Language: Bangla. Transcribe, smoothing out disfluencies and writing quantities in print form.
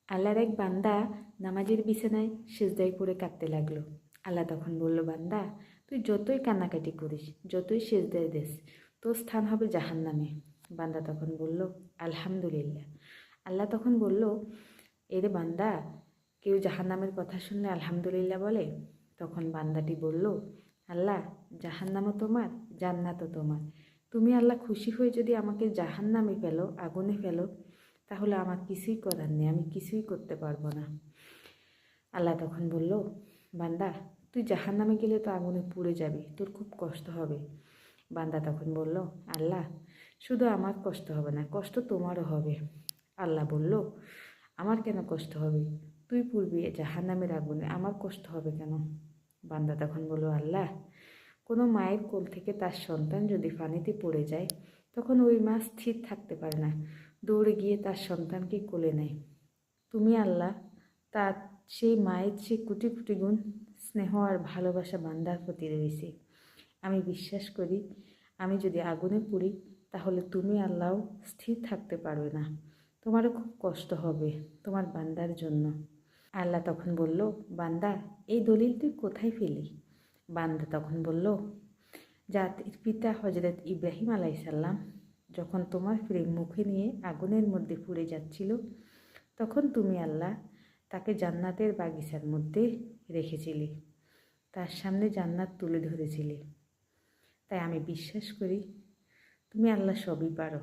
আল্লাহর এক বান্দা নামাজের বিছানায় সিজদায় পড়ে কাঁদতে লাগলো। আল্লাহ তখন বলল, বান্দা তুই যতই কান্নাকাটি করিস, যতই সিজদায় দিস, তোর স্থান হবে জাহান্নামে। বান্দা তখন বলল, আলহামদুলিল্লাহ। আল্লাহ তখন বলল, এরে বান্দা, কেউ জাহান্নামের কথা শুনলে আলহামদুলিল্লাহ বলে? তখন বান্দাটি বলল, আল্লাহ, জাহান্নামও তোমার, জান্নাতও তোমার। তুমি আল্লাহ খুশি হয়ে যদি আমাকে জাহান্নামে ফেলো, আগুনে ফেলো, তাহলে আমার কিছুই করার নেই, আমি কিছুই করতে পারবো না। আল্লাহ তখন বলল, বান্দা তুই জাহান্নামে গেলে তো আগুনে পুড়ে যাবি, তোর খুব কষ্ট হবে। বান্দা তখন বলল, আল্লাহ, শুধু আমার কষ্ট হবে না, কষ্ট তোমারও হবে। আল্লাহ বলল, আমার কেন কষ্ট হবে? তুই পুড়বি জাহান্নামের আগুনে, আমার কষ্ট হবে কেন? বান্দা তখন বলল, আল্লাহ, কোনো মায়ের কোল থেকে তার সন্তান যদি পানিতে পড়ে যায়, তখন ওই মা স্থির থাকতে পারে না, দৌড়ে গিয়ে তার সন্তানকে কোলে নেয়। তুমি আল্লাহ, তার সেই মায়ের চেয়ে কোটি কোটি গুণ স্নেহ আর ভালোবাসা বান্দার প্রতি রয়েছে। আমি বিশ্বাস করি, আমি যদি আগুনে পুড়ি, তাহলে তুমি আল্লাহ স্থির থাকতে পারবে না, তোমারও খুব কষ্ট হবে তোমার বান্দার জন্য। আল্লাহ তখন বলল, বান্দা এই দলিল তুই কোথায় পেলি? বান্দা তখন বলল, জাতির পিতা হজরত ইব্রাহিম আলাইসাল্লাম যখন তোমার প্রেম মুখে নিয়ে আগুনের মধ্যে পুড়ে যাচ্ছিল, তখন তুমি আল্লাহ তাকে জান্নাতের বাগিচার মধ্যে রেখেছিলে, তার সামনে জান্নাত তুলে ধরেছিলে। তাই আমি বিশ্বাস করি তুমি আল্লাহ সবই পারো।